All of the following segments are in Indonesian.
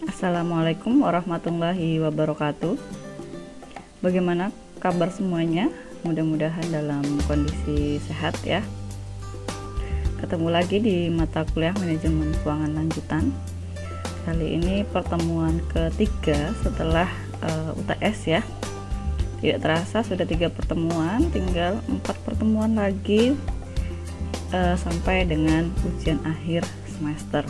Assalamualaikum warahmatullahi wabarakatuh. Bagaimana kabar semuanya? Mudah-mudahan dalam kondisi sehat ya. Ketemu lagi di mata kuliah manajemen keuangan lanjutan. Kali ini pertemuan ketiga setelah UTS ya. Tidak terasa sudah 3 pertemuan, tinggal 4 pertemuan lagi sampai dengan ujian akhir semester.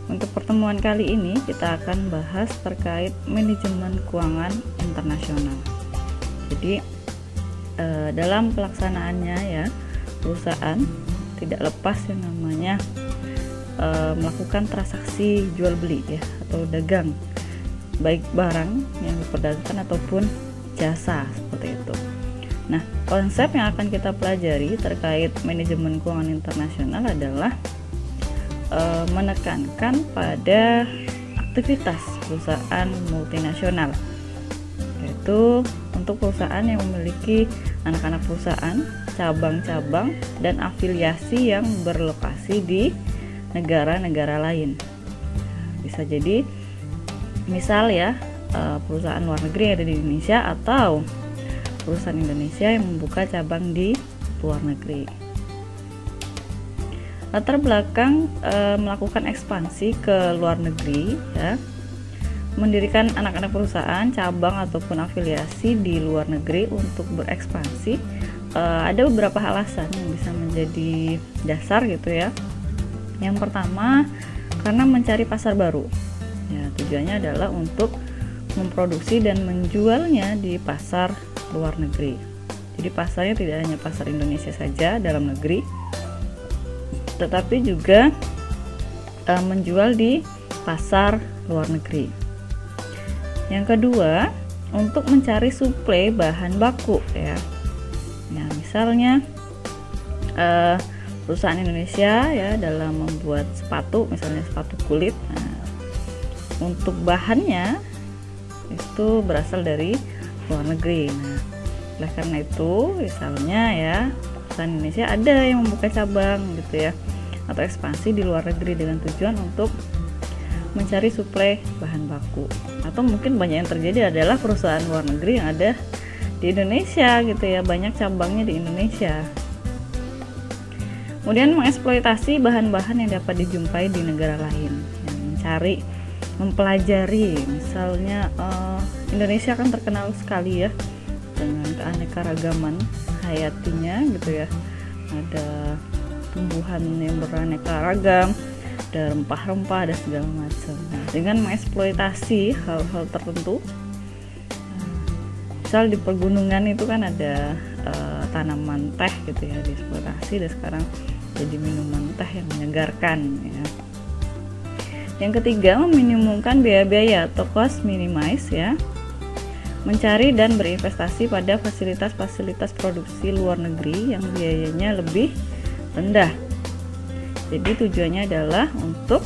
Untuk pertemuan kali ini kita akan bahas terkait manajemen keuangan internasional. Jadi dalam pelaksanaannya ya, perusahaan tidak lepas yang namanya melakukan transaksi jual beli ya, atau dagang, baik barang yang diperdagangkan ataupun jasa seperti itu. Nah, konsep yang akan kita pelajari terkait manajemen keuangan internasional adalah menekankan pada aktivitas perusahaan multinasional, yaitu untuk perusahaan yang memiliki anak-anak perusahaan, cabang-cabang, dan afiliasi yang berlokasi di negara-negara lain. Bisa jadi misal ya, perusahaan luar negeri yang ada di Indonesia atau perusahaan Indonesia yang membuka cabang di luar negeri. Latar belakang melakukan ekspansi ke luar negeri ya, mendirikan anak-anak perusahaan, cabang ataupun afiliasi di luar negeri untuk berekspansi, ada beberapa alasan yang bisa menjadi dasar gitu ya. Yang pertama, karena mencari pasar baru ya, tujuannya adalah untuk memproduksi dan menjualnya di pasar luar negeri. Jadi pasarnya tidak hanya pasar Indonesia saja dalam negeri, tetapi juga menjual di pasar luar negeri. Yang kedua, untuk mencari suplai bahan baku ya. Nah, misalnya perusahaan Indonesia ya dalam membuat sepatu, misalnya sepatu kulit. Nah, untuk bahannya itu berasal dari luar negeri. Nah, oleh karena itu, misalnya ya, perusahaan Indonesia ada yang membuka cabang gitu ya, atau ekspansi di luar negeri dengan tujuan untuk mencari suplai bahan baku. Atau mungkin banyak yang terjadi adalah perusahaan luar negeri yang ada di Indonesia gitu ya, banyak cabangnya di Indonesia. Kemudian mengeksploitasi bahan-bahan yang dapat dijumpai di negara lain, yang mempelajari, misalnya Indonesia kan terkenal sekali ya dengan keanekaragaman hayatinya gitu ya, ada tumbuhan yang beraneka ragam, ada rempah-rempah dan segala macam. Nah, dengan mengeksploitasi hal-hal tertentu, misal di pegunungan itu kan ada tanaman teh gitu ya, dieksploitasi dan sekarang jadi minuman teh yang menyegarkan ya. Yang ketiga, meminimumkan biaya-biaya atau cost minimize ya, mencari dan berinvestasi pada fasilitas-fasilitas produksi luar negeri yang biayanya lebih rendah. Jadi tujuannya adalah untuk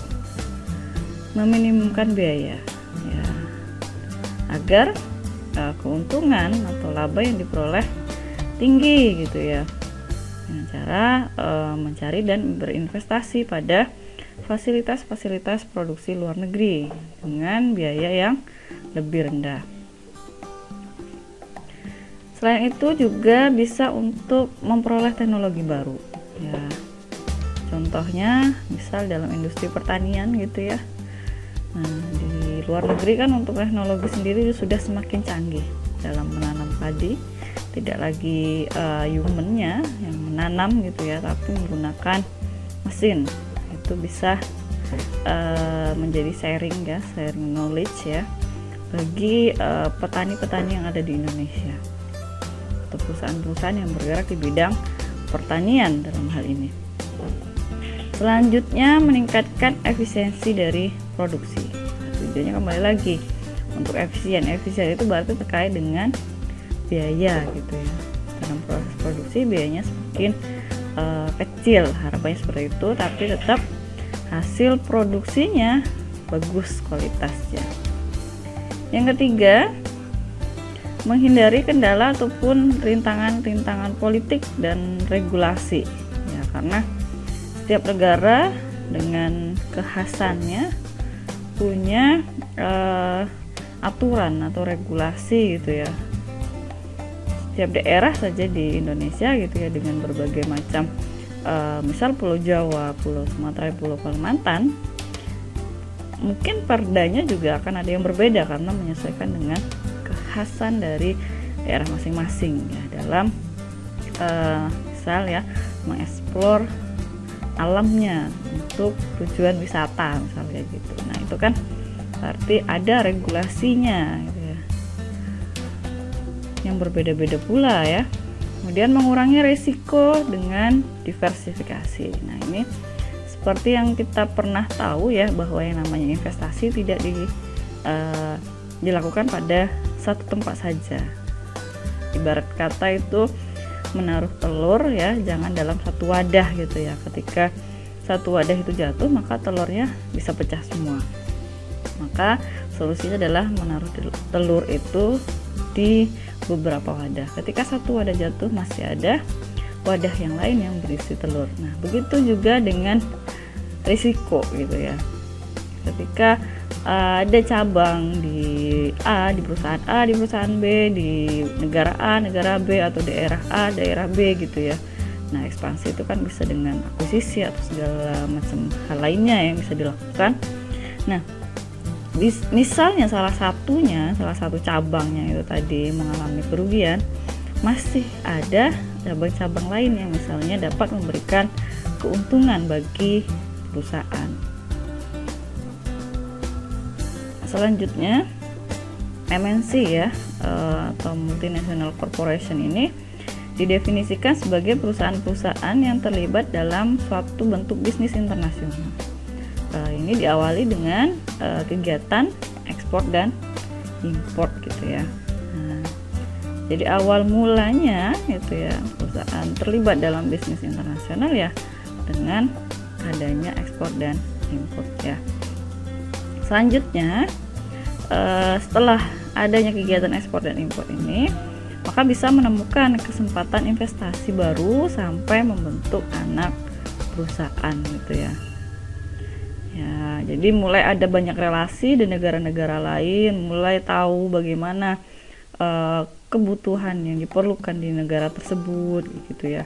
meminimumkan biaya ya, agar keuntungan atau laba yang diperoleh tinggi gitu ya, dengan cara mencari dan berinvestasi pada fasilitas-fasilitas produksi luar negeri dengan biaya yang lebih rendah. Selain itu juga bisa untuk memperoleh teknologi baru ya. Contohnya misal dalam industri pertanian gitu ya. Nah, di luar negeri kan untuk teknologi sendiri sudah semakin canggih dalam menanam padi, tidak lagi human-nya yang menanam gitu ya, tapi menggunakan mesin. Itu bisa menjadi sharing knowledge ya bagi petani-petani yang ada di Indonesia atau perusahaan-perusahaan yang bergerak di bidang pertanian dalam hal ini. Selanjutnya, meningkatkan efisiensi dari produksi. Tujuannya kembali lagi untuk efisien itu berarti terkait dengan biaya gitu ya. Dalam proses produksi biayanya semakin kecil, harapannya seperti itu, tapi tetap hasil produksinya bagus kualitasnya. Yang ketiga, menghindari kendala ataupun rintangan-rintangan politik dan regulasi ya, karena setiap negara dengan kekhasannya punya aturan atau regulasi gitu ya. Setiap daerah saja di Indonesia gitu ya, dengan berbagai macam misal Pulau Jawa, Pulau Sumatera, Pulau Kalimantan, mungkin perdanya juga akan ada yang berbeda karena menyesuaikan dengan kekhasan dari daerah masing-masing ya, dalam misal ya mengeksplor alamnya untuk tujuan wisata misalnya gitu. Nah itu kan berarti ada regulasinya gitu ya, yang berbeda-beda pula ya. Kemudian mengurangi risiko dengan diversifikasi. Nah ini seperti yang kita pernah tahu ya, bahwa yang namanya investasi tidak dilakukan pada satu tempat saja. Ibarat kata itu menaruh telur ya, jangan dalam satu wadah gitu ya. Ketika satu wadah itu jatuh, maka telurnya bisa pecah semua. Maka solusinya adalah menaruh telur itu di beberapa wadah. Ketika satu wadah jatuh, masih ada wadah yang lain yang berisi telur. Nah begitu juga dengan risiko gitu ya. Ketika ada cabang di A, di perusahaan A, di perusahaan B, di negara A, negara B, atau daerah A, daerah B gitu ya. Nah ekspansi itu kan bisa dengan akuisisi atau segala macam hal lainnya yang bisa dilakukan. Nah misalnya salah satu cabangnya itu tadi mengalami kerugian, masih ada cabang-cabang lain yang misalnya dapat memberikan keuntungan bagi perusahaan. Selanjutnya MNC ya, atau multinational corporation ini didefinisikan sebagai perusahaan-perusahaan yang terlibat dalam suatu bentuk bisnis internasional. Ini diawali dengan kegiatan ekspor dan import gitu ya. Nah, jadi awal mulanya gitu ya, perusahaan terlibat dalam bisnis internasional ya dengan adanya ekspor dan import ya. Selanjutnya setelah adanya kegiatan ekspor dan impor ini, maka bisa menemukan kesempatan investasi baru sampai membentuk anak perusahaan gitu ya. Ya, jadi mulai ada banyak relasi di negara-negara lain, mulai tahu bagaimana kebutuhan yang diperlukan di negara tersebut gitu ya.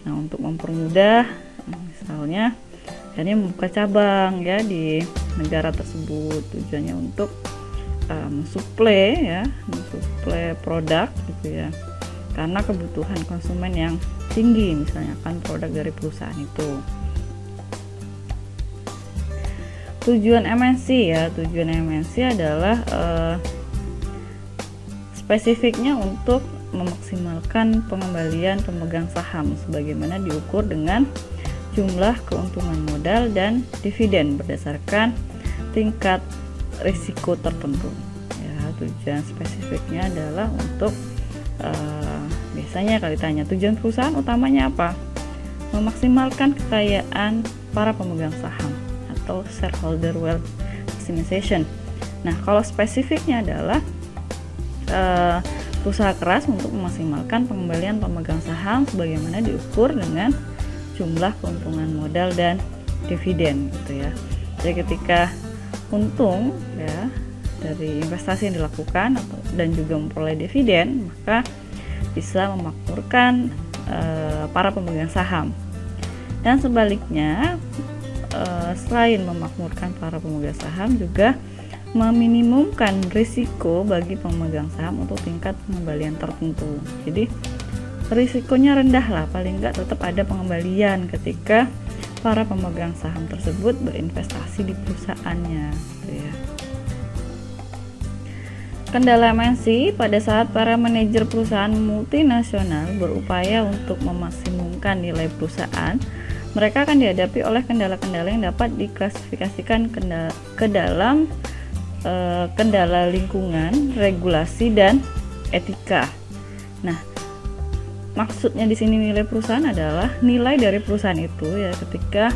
Nah, untuk mempermudah, misalnya akhirnya membuka cabang ya di negara tersebut, tujuannya untuk mensuplai produk gitu ya, karena kebutuhan konsumen yang tinggi misalnya kan produk dari perusahaan itu. Tujuan MNC adalah spesifiknya untuk memaksimalkan pengembalian pemegang saham sebagaimana diukur dengan jumlah keuntungan modal dan dividen berdasarkan tingkat risiko tertentu. Ya, tujuan spesifiknya adalah untuk biasanya kalau ditanya tujuan perusahaan utamanya apa? Memaksimalkan kekayaan para pemegang saham atau shareholder wealth maximization. Nah, kalau spesifiknya adalah usaha keras untuk memaksimalkan pengembalian pemegang saham sebagaimana diukur dengan jumlah keuntungan modal dan dividen gitu ya. Jadi ketika untung ya dari investasi yang dilakukan dan juga memperoleh dividen, maka bisa memakmurkan para pemegang saham. Dan sebaliknya, selain memakmurkan para pemegang saham, juga meminimumkan risiko bagi pemegang saham untuk tingkat pengembalian tertentu. Jadi risikonya rendah lah, paling enggak tetap ada pengembalian ketika para pemegang saham tersebut berinvestasi di perusahaannya gitu ya. Kendala MNC pada saat para manajer perusahaan multinasional berupaya untuk memaksimumkan nilai perusahaan, mereka akan dihadapi oleh kendala-kendala yang dapat diklasifikasikan ke dalam kendala lingkungan, regulasi, dan etika. Nah, maksudnya di sini nilai perusahaan adalah nilai dari perusahaan itu ya, ketika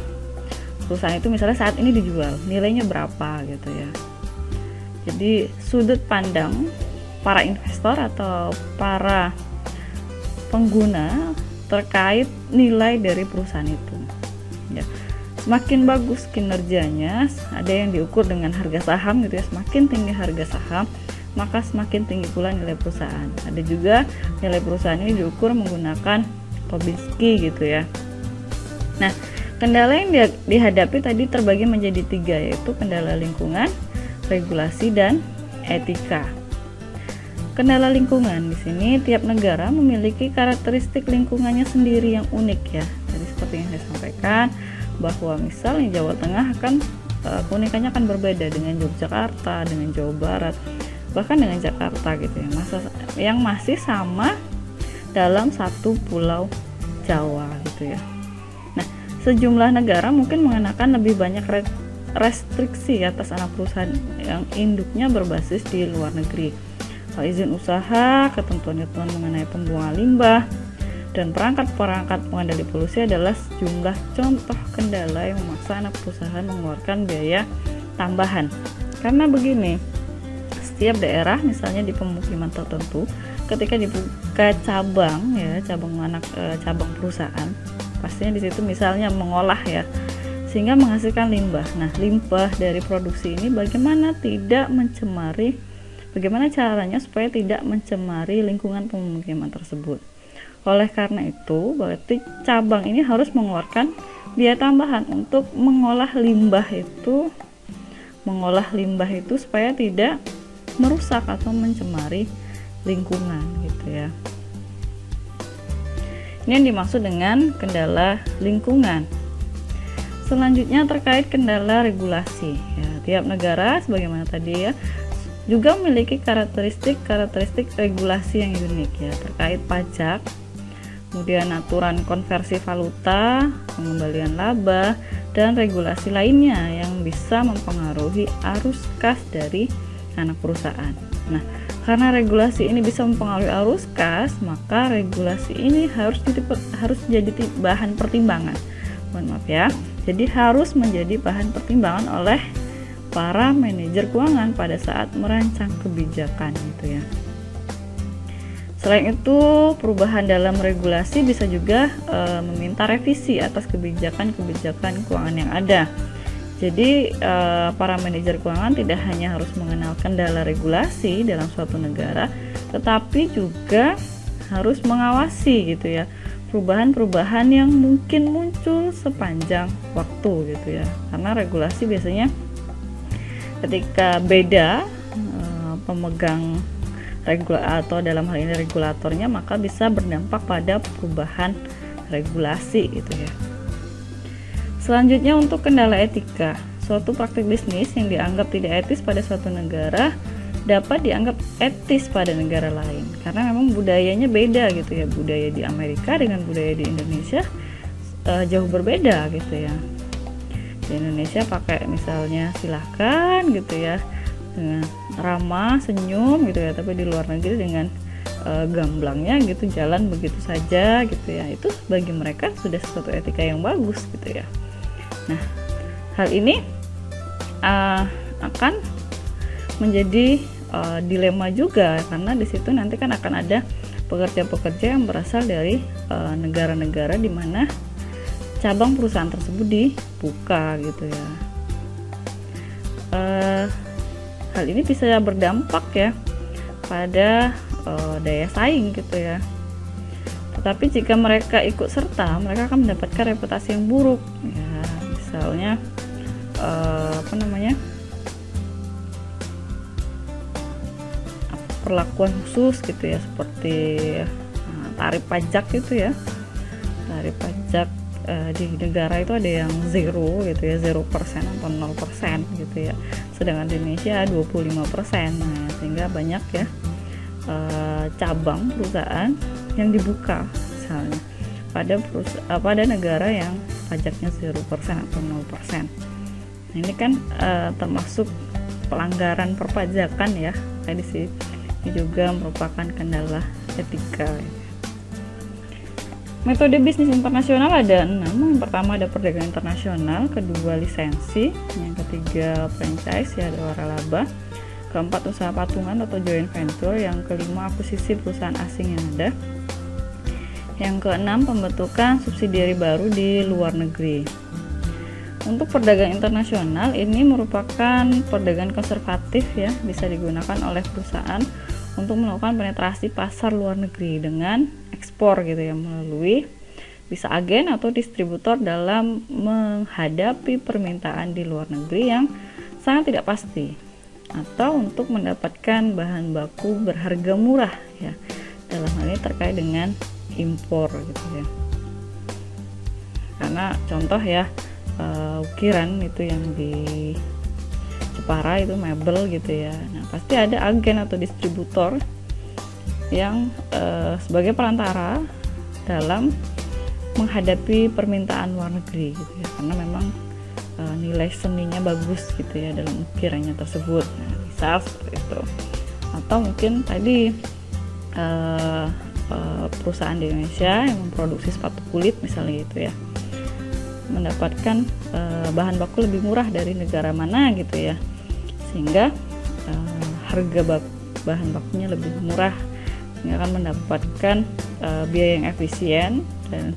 perusahaan itu misalnya saat ini dijual, nilainya berapa gitu ya. Jadi sudut pandang para investor atau para pengguna terkait nilai dari perusahaan itu ya. semakin bagus kinerjanya, ada yang diukur dengan harga saham gitu ya, semakin tinggi harga saham maka semakin tinggi pula nilai perusahaan. Ada juga nilai perusahaan ini diukur menggunakan Kobinsky gitu ya. Nah, kendala yang dihadapi tadi terbagi menjadi 3, yaitu kendala lingkungan, regulasi, dan etika. Kendala lingkungan di sini tiap negara memiliki karakteristik lingkungannya sendiri yang unik ya. Jadi seperti yang saya sampaikan bahwa misalnya Jawa Tengah akan keunikannya akan berbeda dengan Yogyakarta, dengan Jawa Barat, bahkan dengan Jakarta gitu ya. Yang masih sama dalam satu pulau Jawa gitu ya. Nah, sejumlah negara mungkin mengenakan lebih banyak restriksi atas anak perusahaan yang induknya berbasis di luar negeri. Izin usaha, ketentuan-ketentuan mengenai pembuangan limbah, dan perangkat-perangkat pengendali polusi adalah sejumlah contoh kendala yang memaksa anak perusahaan mengeluarkan biaya tambahan. Karena begini, setiap daerah misalnya di pemukiman tertentu ketika dibuka cabang perusahaan, pastinya di situ misalnya mengolah ya, sehingga menghasilkan limbah. Nah, limbah dari produksi ini bagaimana caranya supaya tidak mencemari lingkungan pemukiman tersebut. Oleh karena itu, berarti cabang ini harus mengeluarkan biaya tambahan untuk mengolah limbah itu supaya tidak merusak atau mencemari lingkungan gitu ya. Ini yang dimaksud dengan kendala lingkungan. Selanjutnya terkait kendala regulasi ya, tiap negara sebagaimana tadi ya juga memiliki karakteristik regulasi yang unik ya, terkait pajak, kemudian aturan konversi valuta, pengembalian laba, dan regulasi lainnya yang bisa mempengaruhi arus kas dari anak perusahaan. Nah, karena regulasi ini bisa mempengaruhi arus kas, maka regulasi ini harus jadi bahan pertimbangan. Mohon maaf ya. Jadi harus menjadi bahan pertimbangan oleh para manajer keuangan pada saat merancang kebijakan gitu ya. Selain itu, perubahan dalam regulasi bisa juga meminta revisi atas kebijakan keuangan yang ada. Jadi, para manajer keuangan tidak hanya harus mengenal kendala regulasi dalam suatu negara, tetapi juga harus mengawasi gitu ya, perubahan-perubahan yang mungkin muncul sepanjang waktu gitu ya. Karena regulasi biasanya ketika beda pemegang atau dalam hal ini regulatornya, maka bisa berdampak pada perubahan regulasi gitu ya. Selanjutnya untuk kendala etika, suatu praktik bisnis yang dianggap tidak etis pada suatu negara dapat dianggap etis pada negara lain karena memang budayanya beda gitu ya. Budaya di Amerika dengan budaya di Indonesia jauh berbeda gitu ya. Di Indonesia pakai misalnya silahkan gitu ya, dengan ramah, senyum gitu ya, tapi di luar negeri dengan gamblangnya gitu, jalan begitu saja gitu ya. Itu bagi mereka sudah suatu etika yang bagus gitu ya. Nah, hal ini akan menjadi dilema juga karena di situ nanti kan akan ada pekerja-pekerja yang berasal dari negara-negara di mana cabang perusahaan tersebut dibuka gitu ya. Hal ini bisa berdampak ya pada daya saing gitu ya. Tetapi jika mereka ikut serta, mereka akan mendapatkan reputasi yang buruk ya. Misalnya perlakuan khusus gitu ya, seperti tarif pajak gitu ya. Tarif pajak di negara itu ada yang 0 gitu ya, 0% atau 0% gitu ya. Sedangkan di Indonesia 25%. Nah, sehingga banyak ya cabang perusahaan yang dibuka misalnya pada negara yang pajaknya 0% atau 0%. Nah, ini kan termasuk pelanggaran perpajakan ya. Tadi sih ini juga merupakan kendala etika. Metode bisnis internasional ada 6. Yang pertama ada perdagangan internasional, kedua lisensi, yang ketiga franchise ya, ada waralaba, keempat usaha patungan atau joint venture, yang kelima akuisisi perusahaan asing yang ada, yang keenam pembentukan subsidiari baru di luar negeri. Untuk perdagangan internasional ini merupakan perdagangan konservatif ya, bisa digunakan oleh perusahaan untuk melakukan penetrasi pasar luar negeri dengan ekspor gitu ya, melalui bisa agen atau distributor dalam menghadapi permintaan di luar negeri yang sangat tidak pasti, atau untuk mendapatkan bahan baku berharga murah ya. Dalam hal ini terkait dengan impor gitu ya. Karena contoh ya, ukiran itu yang di Jepara itu mebel gitu ya. Nah, pasti ada agen atau distributor yang sebagai perantara dalam menghadapi permintaan luar negeri gitu ya. Karena memang nilai seninya bagus gitu ya dalam ukirannya tersebut. Nah, misal seperti itu. Atau mungkin tadi perusahaan di Indonesia yang memproduksi sepatu kulit misalnya gitu ya, mendapatkan bahan baku lebih murah dari negara mana gitu ya, sehingga harga bahan bakunya lebih murah, sehingga akan mendapatkan biaya yang efisien, dan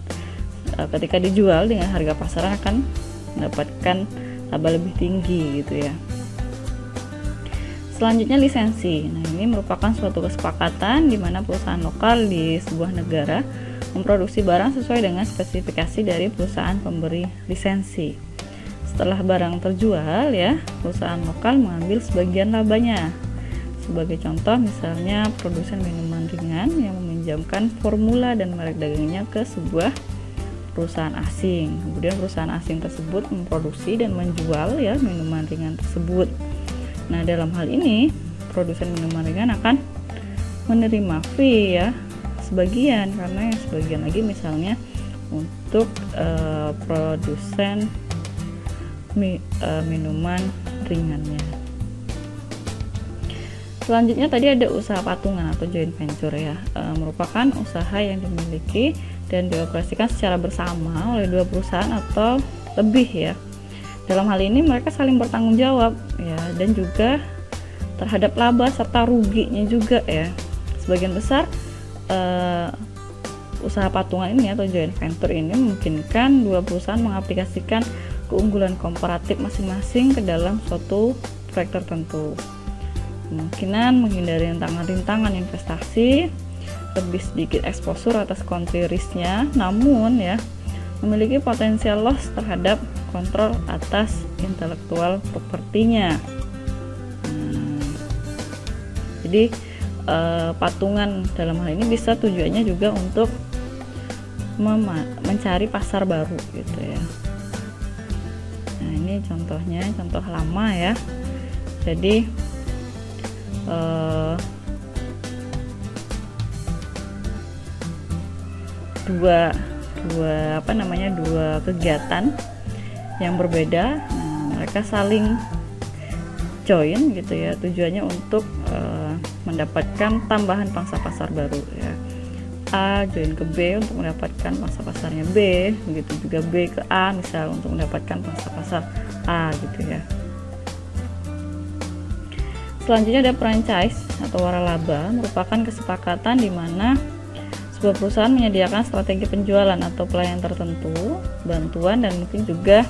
ketika dijual dengan harga pasaran akan mendapatkan laba lebih tinggi gitu ya. Selanjutnya lisensi. Nah, ini merupakan suatu kesepakatan di mana perusahaan lokal di sebuah negara memproduksi barang sesuai dengan spesifikasi dari perusahaan pemberi lisensi. Setelah barang terjual ya, perusahaan lokal mengambil sebagian labanya. Sebagai contoh misalnya produsen minuman ringan yang meminjamkan formula dan merek dagangnya ke sebuah perusahaan asing. Kemudian perusahaan asing tersebut memproduksi dan menjual ya minuman ringan tersebut. Nah, dalam hal ini produsen minuman ringan akan menerima fee ya, sebagian, karena yang sebagian lagi misalnya untuk produsen minuman ringannya. Selanjutnya tadi ada usaha patungan atau joint venture ya, merupakan usaha yang dimiliki dan dioperasikan secara bersama oleh dua perusahaan atau lebih ya. Dalam hal ini mereka saling bertanggung jawab ya, dan juga terhadap laba serta ruginya juga ya. Sebagian besar usaha patungan ini atau joint venture ini memungkinkan dua perusahaan mengaplikasikan keunggulan komparatif masing-masing ke dalam suatu proyek tertentu. Kemungkinan menghindari rintangan-rintangan investasi, lebih sedikit eksposur atas country risk-nya, namun ya memiliki potensial loss terhadap kontrol atas intelektual propertinya. Jadi patungan dalam hal ini bisa tujuannya juga untuk mencari pasar baru gitu ya. Nah, ini contohnya, contoh lama ya. Jadi dua kegiatan yang berbeda, nah, mereka saling join gitu ya, tujuannya untuk mendapatkan tambahan pangsa pasar baru ya. A join ke B untuk mendapatkan pangsa pasarnya B, begitu juga B ke A misal untuk mendapatkan pangsa pasar A gitu ya. Selanjutnya ada franchise atau waralaba, merupakan kesepakatan di mana sebuah perusahaan menyediakan strategi penjualan atau pelayanan tertentu, bantuan, dan mungkin juga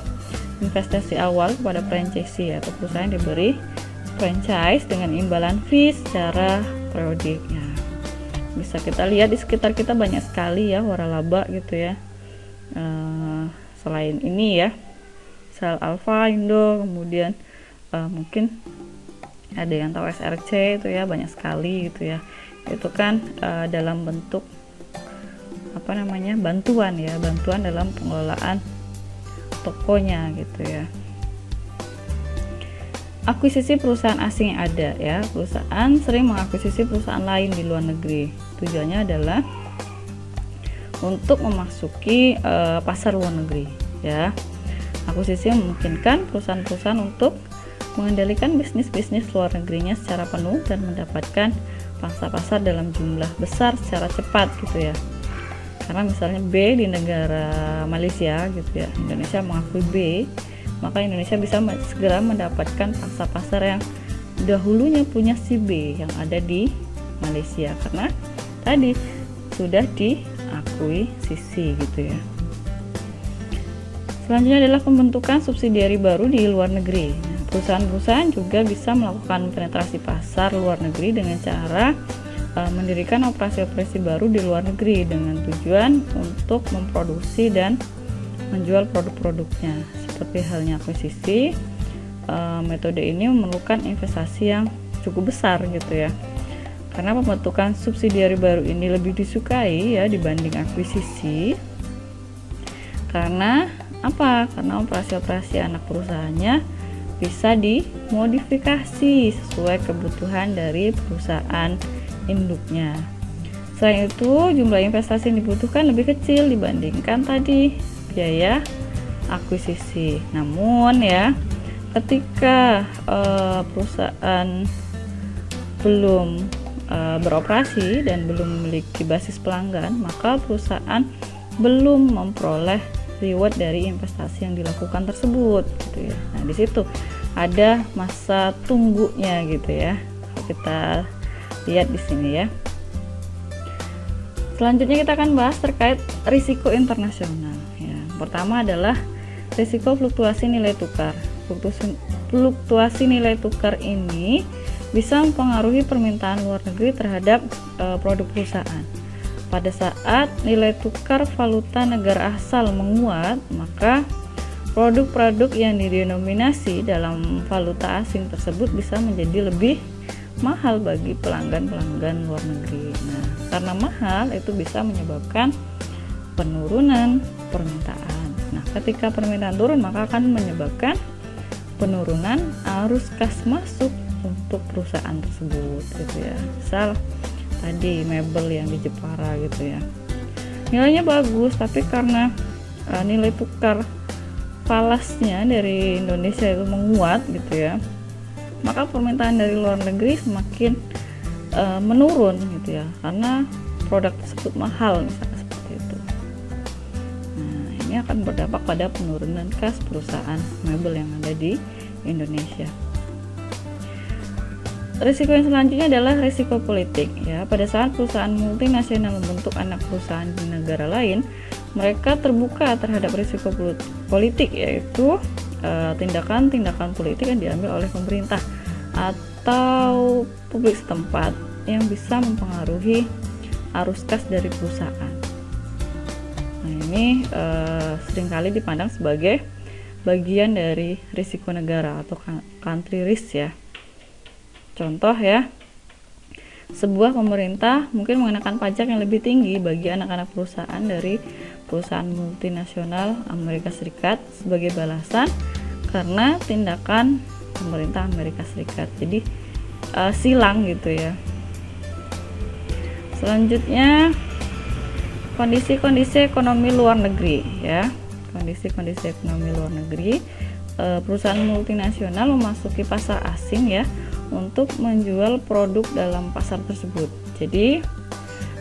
investasi awal kepada franchisee atau perusahaan yang diberi franchise dengan imbalan fee secara periodik ya. Bisa kita lihat di sekitar kita banyak sekali ya waralaba gitu ya. Selain ini ya, Sel Alfa, Indo, kemudian mungkin ada yang tahu SRC itu ya, banyak sekali gitu ya. Itu kan dalam bentuk bantuan ya, bantuan dalam pengelolaan tokonya gitu ya. Akuisisi perusahaan asing yang ada ya, perusahaan sering mengakuisisi perusahaan lain di luar negeri. Tujuannya adalah untuk memasuki pasar luar negeri ya. Akuisisi memungkinkan perusahaan-perusahaan untuk mengendalikan bisnis-bisnis luar negerinya secara penuh dan mendapatkan pangsa pasar dalam jumlah besar secara cepat gitu ya. Karena misalnya B di negara Malaysia gitu ya, Indonesia mengakui B, maka Indonesia bisa segera mendapatkan pangsa pasar yang dahulunya punya si B yang ada di Malaysia, karena tadi sudah diakui sisi gitu ya. Selanjutnya adalah pembentukan subsidiari baru di luar negeri. Nah, perusahaan-perusahaan juga bisa melakukan penetrasi pasar luar negeri dengan cara mendirikan operasi-operasi baru di luar negeri dengan tujuan untuk memproduksi dan menjual produk-produknya. Seperti halnya akuisisi, metode ini memerlukan investasi yang cukup besar gitu ya. Karena pembentukan subsidiari baru ini lebih disukai ya dibanding akuisisi. Karena apa? Karena operasi-operasi anak perusahaannya bisa dimodifikasi sesuai kebutuhan dari perusahaan induknya. Selain itu, jumlah investasi yang dibutuhkan lebih kecil dibandingkan tadi biaya akuisisi. Namun ya, ketika perusahaan belum beroperasi dan belum memiliki basis pelanggan, maka perusahaan belum memperoleh reward dari investasi yang dilakukan tersebut gitu ya. Nah, di situ ada masa tunggunya gitu ya. Kita lihat di sini ya. Selanjutnya kita akan bahas terkait risiko internasional ya. Pertama adalah risiko fluktuasi nilai tukar. Fluktuasi nilai tukar ini bisa mempengaruhi permintaan luar negeri terhadap produk perusahaan. Pada saat nilai tukar valuta negara asal menguat, maka produk-produk yang didenominasi dalam valuta asing tersebut bisa menjadi lebih mahal bagi pelanggan-pelanggan luar negeri. Nah, karena mahal itu bisa menyebabkan penurunan permintaan. Nah, ketika permintaan turun maka akan menyebabkan penurunan arus kas masuk untuk perusahaan tersebut gitu ya. Misal tadi mebel yang di Jepara gitu ya. Nilainya bagus tapi karena nilai tukar falasnya dari Indonesia itu menguat gitu ya, maka permintaan dari luar negeri semakin menurun gitu ya, karena produk tersebut mahal misalnya seperti itu. Nah, ini akan berdampak pada penurunan kas perusahaan mebel yang ada di Indonesia. Risiko yang selanjutnya adalah risiko politik ya. Pada saat perusahaan multinasional membentuk anak perusahaan di negara lain, mereka terbuka terhadap risiko politik, yaitu tindakan-tindakan politik yang diambil oleh pemerintah atau publik setempat yang bisa mempengaruhi arus kas dari perusahaan. Nah, ini seringkali dipandang sebagai bagian dari risiko negara atau country risk ya. Contoh ya, sebuah pemerintah mungkin mengenakan pajak yang lebih tinggi bagi anak-anak perusahaan dari perusahaan multinasional Amerika Serikat sebagai balasan karena tindakan pemerintah Amerika Serikat. Jadi silang gitu ya. Selanjutnya kondisi-kondisi ekonomi luar negeri ya. Kondisi-kondisi ekonomi luar negeri, perusahaan multinasional memasuki pasar asing ya untuk menjual produk dalam pasar tersebut. Jadi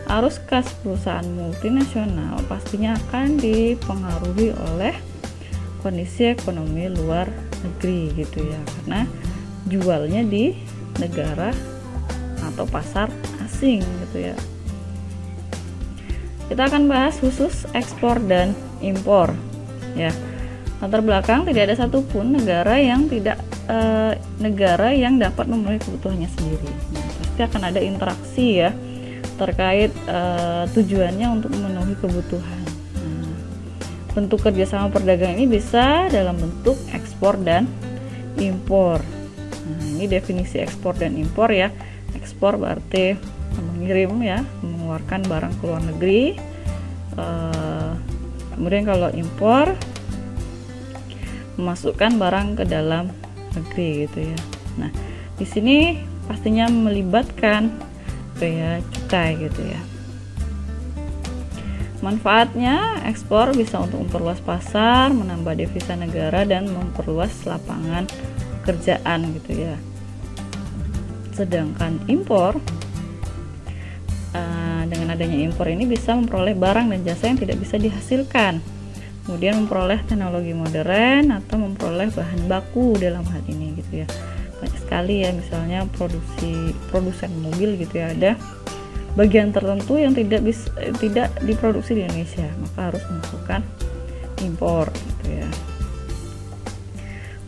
arus kas perusahaan multinasional pastinya akan dipengaruhi oleh kondisi ekonomi luar negeri gitu ya, karena jualnya di negara atau pasar asing gitu ya. Kita akan bahas khusus ekspor dan impor ya. Latar belakang, tidak ada satupun negara yang dapat memenuhi kebutuhannya sendiri. Nah, pasti akan ada interaksi ya terkait tujuannya untuk memenuhi kebutuhan. Nah, bentuk kerjasama perdagangan ini bisa dalam bentuk ekspor dan impor. Nah, ini definisi ekspor dan impor ya. Ekspor berarti mengirim ya, mengeluarkan barang ke luar negeri. Kemudian kalau impor, memasukkan barang ke dalam negeri gitu ya. Nah, di sini pastinya melibatkan bea cukai gitu ya. Manfaatnya, ekspor bisa untuk memperluas pasar, menambah devisa negara dan memperluas lapangan pekerjaan gitu ya. Sedangkan impor, dengan adanya impor ini bisa memperoleh barang dan jasa yang tidak bisa dihasilkan, kemudian memperoleh teknologi modern atau memperoleh bahan baku dalam hal ini gitu ya. Banyak sekali ya, misalnya produsen mobil gitu ya, ada bagian tertentu yang tidak diproduksi di Indonesia, maka harus melakukan impor gitu ya.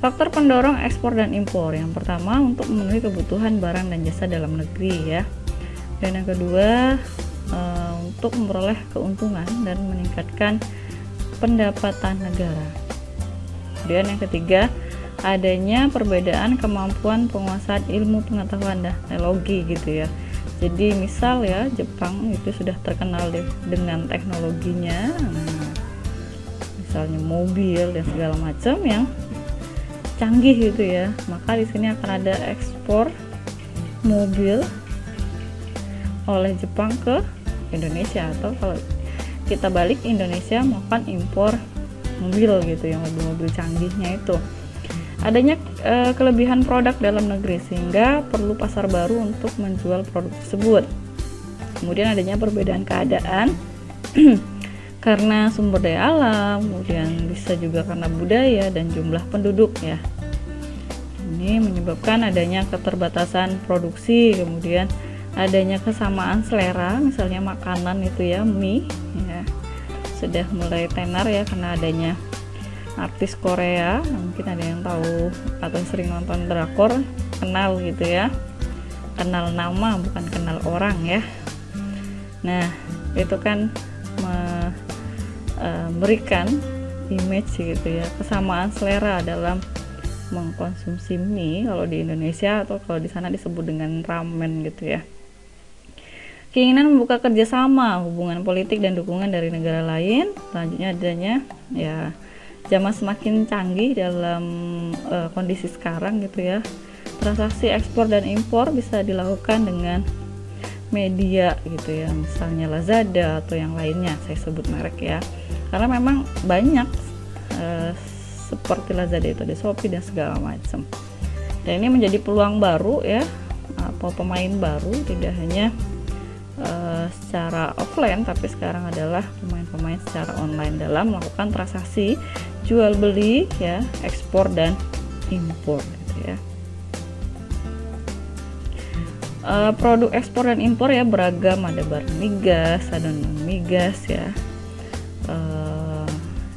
Faktor pendorong ekspor dan impor, yang pertama untuk memenuhi kebutuhan barang dan jasa dalam negeri ya, dan yang kedua untuk memperoleh keuntungan dan meningkatkan pendapatan negara. Kemudian yang ketiga, adanya perbedaan kemampuan penguasaan ilmu pengetahuan dan teknologi gitu ya. Jadi misal ya, Jepang itu sudah terkenal dengan teknologinya, misalnya mobil dan segala macam yang canggih gitu ya, maka di sini akan ada ekspor mobil oleh Jepang ke Indonesia, atau kalau kita balik, Indonesia melakukan impor mobil gitu, yang mobil-mobil canggihnya itu. Adanya kelebihan produk dalam negeri sehingga perlu pasar baru untuk menjual produk tersebut. Kemudian adanya perbedaan keadaan karena sumber daya alam, kemudian bisa juga karena budaya dan jumlah penduduk ya. Ini menyebabkan adanya keterbatasan produksi, kemudian adanya kesamaan selera, misalnya makanan itu ya, mie ya, sudah mulai tenar ya karena adanya artis Korea, mungkin ada yang tahu atau sering nonton drakor, kenal gitu ya, kenal nama bukan kenal orang ya. Nah itu kan memberikan image gitu ya, kesamaan selera dalam mengkonsumsi mie kalau di Indonesia, atau kalau di sana disebut dengan ramen gitu ya. Keinginan membuka kerjasama, hubungan politik dan dukungan dari negara lain. Selanjutnya adanya ya, zaman semakin canggih dalam kondisi sekarang gitu ya. Transaksi ekspor dan impor bisa dilakukan dengan media gitu ya, misalnya Lazada atau yang lainnya, saya sebut merek ya, karena memang banyak seperti Lazada itu ada Shopee dan segala macam. Dan ini menjadi peluang baru ya, atau pemain baru, tidak hanya secara offline, tapi sekarang adalah pemain-pemain secara online dalam melakukan transaksi jual beli ya, ekspor dan impor gitu ya. Produk ekspor dan impor ya beragam, ada barang migas, ada non migas ya.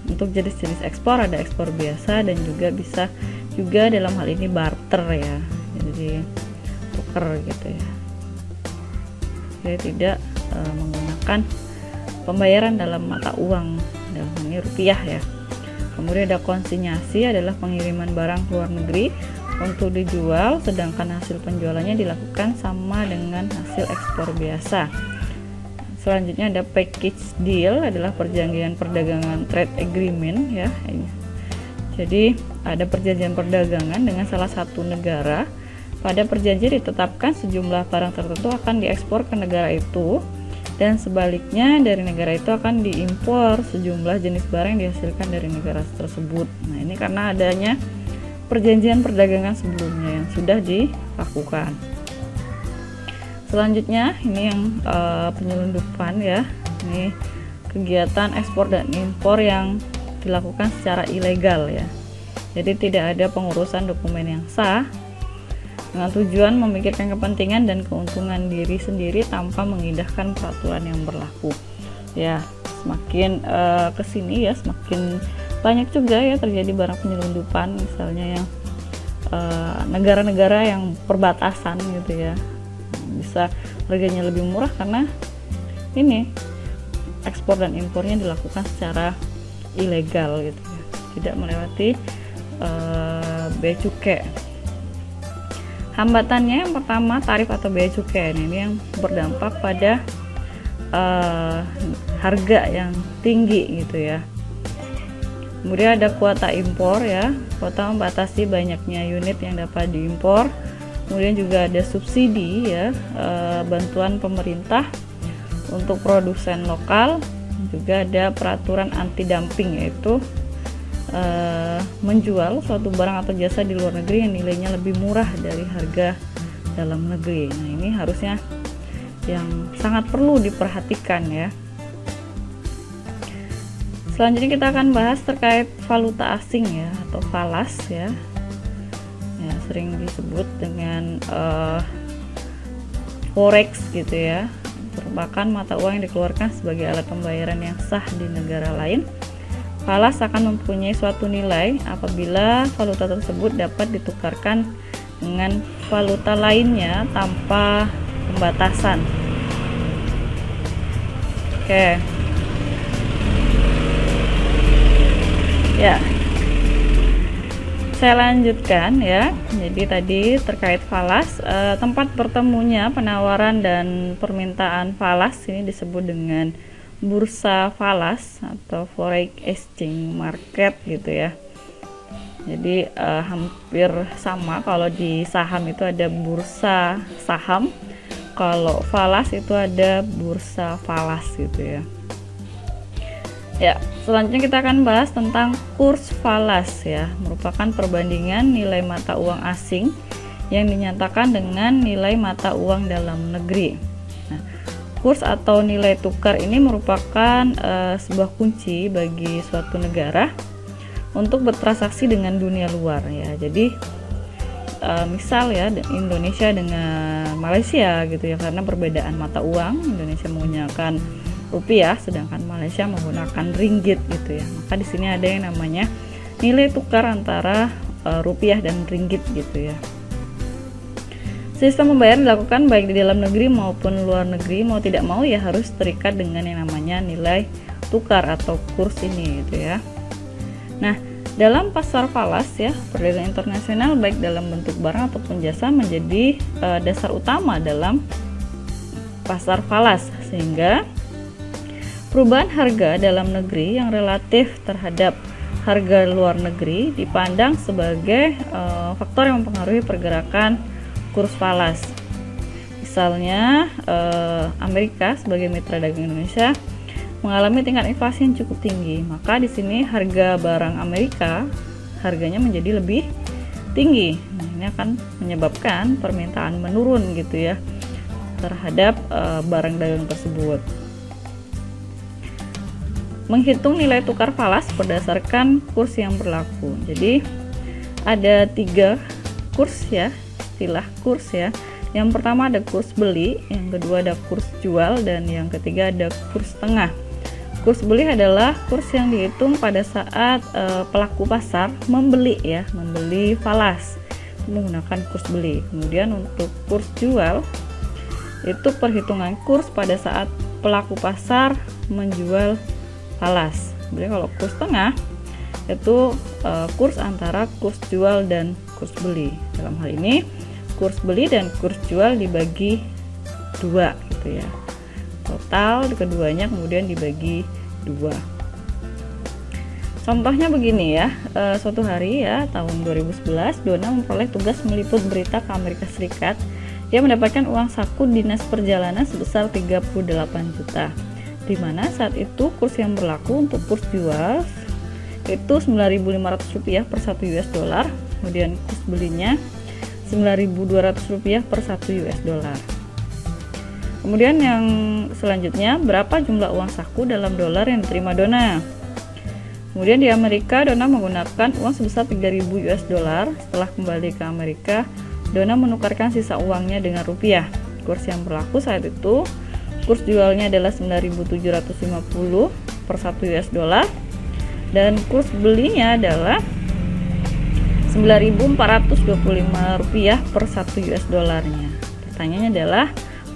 Untuk jenis-jenis ekspor ada ekspor biasa dan juga bisa juga dalam hal ini barter ya, jadi tuker gitu ya. Jadi tidak menggunakan pembayaran dalam mata uang, dalam ini rupiah ya. Kemudian ada konsinyasi, adalah pengiriman barang ke luar negeri untuk dijual, sedangkan hasil penjualannya dilakukan sama dengan hasil ekspor biasa. Selanjutnya ada package deal, adalah perjanjian perdagangan, trade agreement ya. Jadi ada perjanjian perdagangan dengan salah satu negara. Pada perjanjian ditetapkan sejumlah barang tertentu akan diekspor ke negara itu, dan sebaliknya dari negara itu akan diimpor sejumlah jenis barang yang dihasilkan dari negara tersebut. Nah ini karena adanya perjanjian perdagangan sebelumnya yang sudah dilakukan. Selanjutnya ini yang penyelundupan ya, ini kegiatan ekspor dan impor yang dilakukan secara ilegal ya. Jadi tidak ada pengurusan dokumen yang sah dengan tujuan memikirkan kepentingan dan keuntungan diri sendiri tanpa mengindahkan peraturan yang berlaku. Ya, semakin kesini ya, semakin banyak juga ya terjadi barang penyelundupan, misalnya yang negara-negara yang perbatasan gitu ya, bisa harganya lebih murah karena ini ekspor dan impornya dilakukan secara ilegal gitu ya, tidak melewati bea cukai. Hambatannya yang pertama, tarif atau bea cukai, ini yang berdampak pada harga yang tinggi gitu ya. Kemudian ada kuota impor ya, kuota membatasi banyaknya unit yang dapat diimpor. Kemudian juga ada subsidi ya, bantuan pemerintah untuk produsen lokal. Juga ada peraturan anti dumping, yaitu menjual suatu barang atau jasa di luar negeri yang nilainya lebih murah dari harga dalam negeri. Nah ini harusnya yang sangat perlu diperhatikan ya. Selanjutnya kita akan bahas terkait valuta asing ya, atau falas ya, sering disebut dengan forex gitu ya, merupakan mata uang yang dikeluarkan sebagai alat pembayaran yang sah di negara lain falas akan mempunyai suatu nilai apabila valuta tersebut dapat ditukarkan dengan valuta lainnya tanpa pembatasan. Oke. Ya. Saya lanjutkan ya. Jadi tadi terkait falas, tempat bertemunya penawaran dan permintaan falas ini disebut dengan bursa falas atau foreign exchange market gitu ya. Jadi hampir sama, kalau di saham itu ada bursa saham, kalau falas itu ada bursa falas gitu ya. Ya, selanjutnya kita akan bahas tentang kurs falas ya, merupakan perbandingan nilai mata uang asing yang dinyatakan dengan nilai mata uang dalam negeri. Nah, kurs atau nilai tukar ini merupakan sebuah kunci bagi suatu negara untuk bertransaksi dengan dunia luar ya. Jadi misal ya, Indonesia dengan Malaysia gitu ya, karena perbedaan mata uang, Indonesia menggunakan rupiah sedangkan Malaysia menggunakan ringgit gitu ya. Maka di sini ada yang namanya nilai tukar antara rupiah dan ringgit gitu ya. Sistem pembayaran dilakukan baik di dalam negeri maupun luar negeri, mau tidak mau ya harus terikat dengan yang namanya nilai tukar atau kurs ini gitu ya. Nah, dalam pasar falas ya, perdagangan internasional baik dalam bentuk barang ataupun jasa menjadi dasar utama dalam pasar falas, sehingga perubahan harga dalam negeri yang relatif terhadap harga luar negeri dipandang sebagai faktor yang mempengaruhi pergerakan kurs falas. Misalnya Amerika sebagai mitra dagang Indonesia mengalami tingkat inflasi yang cukup tinggi, maka di sini harga barang Amerika harganya menjadi lebih tinggi. Nah, ini akan menyebabkan permintaan menurun gitu ya terhadap barang dagang tersebut. Menghitung nilai tukar falas berdasarkan kurs yang berlaku. Jadi ada 3 kurs ya, istilah kurs ya. Yang pertama ada kurs beli, yang kedua ada kurs jual, dan yang ketiga ada kurs tengah. Kurs beli adalah kurs yang dihitung pada saat pelaku pasar membeli ya, membeli falas menggunakan kurs beli. Kemudian untuk kurs jual itu perhitungan kurs pada saat pelaku pasar menjual falas. Kemudian kalau kurs tengah itu kurs antara kurs jual dan kurs beli. Dalam hal ini kurs beli dan kurs jual dibagi 2 gitu ya. Total keduanya kemudian dibagi 2. Contohnya begini ya, suatu hari ya tahun 2011 Dona memperoleh tugas meliput berita ke Amerika Serikat. Dia mendapatkan uang saku dinas perjalanan sebesar 38 juta. Di mana saat itu kurs yang berlaku untuk kurs jual itu Rp9.500 per 1 US dollar, kemudian kurs belinya Rp9.200 per 1 US dollar. Kemudian yang selanjutnya, berapa jumlah uang saku dalam dolar yang diterima Dona? Kemudian di Amerika Dona menggunakan uang sebesar 3.000 US dollar. Setelah kembali ke Amerika, Dona menukarkan sisa uangnya dengan rupiah. Kurs yang berlaku saat itu, kurs jualnya adalah 9.750 per 1 US dollar dan kurs belinya adalah Rp9.425 per 1 US dollarnya. Pertanyaannya adalah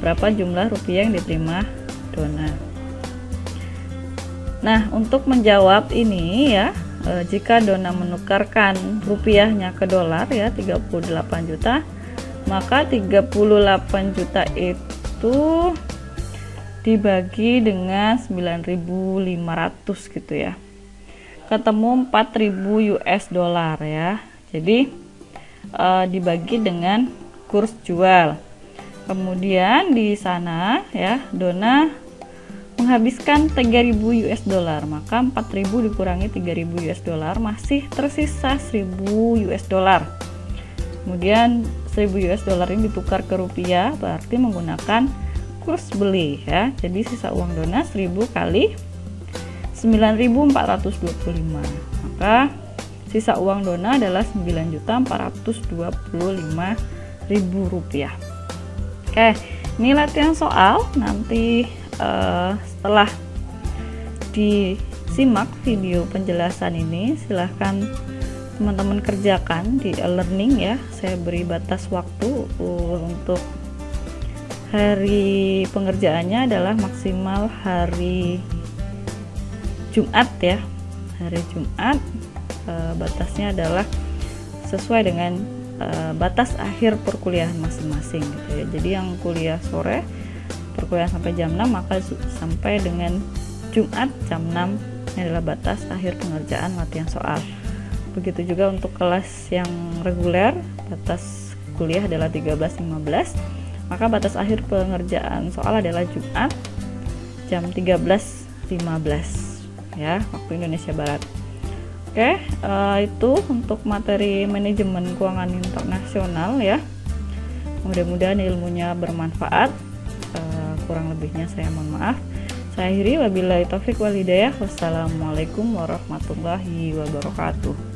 berapa jumlah rupiah yang diterima Dona. Nah, untuk menjawab ini ya, jika Dona menukarkan rupiahnya ke dolar ya 38 juta, maka 38 juta itu dibagi dengan 9.500 gitu ya, ketemu 4.000 US dollar ya. Jadi dibagi dengan kurs jual. Kemudian di sana ya Dona menghabiskan 3.000 US dollar, maka 4.000 dikurangi 3.000 US dollar masih tersisa 1.000 US dollar. Kemudian 1.000 US dollar ini ditukar ke rupiah, berarti menggunakan kurs beli ya. Jadi sisa uang Dona 1.000 kali 9.425, maka sisa uang Dona adalah 9.425.000 rupiah. Oke, ini latihan soal. Nanti setelah simak video penjelasan ini, silahkan teman-teman kerjakan di e-learning ya. Saya beri batas waktu untuk hari pengerjaannya adalah maksimal hari Jumat ya. Hari Jumat batasnya adalah sesuai dengan batas akhir perkuliahan masing-masing gitu ya. Jadi yang kuliah sore perkuliahan sampai jam 6, maka sampai dengan Jumat jam 6 ini adalah batas akhir pengerjaan latihan soal. Begitu juga untuk kelas yang reguler, batas kuliah adalah 13.15, maka batas akhir pengerjaan soal adalah Jumat jam 13.15 ya, waktu Indonesia Barat. Oke, itu untuk materi manajemen keuangan internasional ya. Mudah-mudahan ilmunya bermanfaat. Kurang lebihnya saya mohon maaf. Saya akhiri, wabillahi taufik wal hidayah. Wassalamualaikum warahmatullahi wabarakatuh.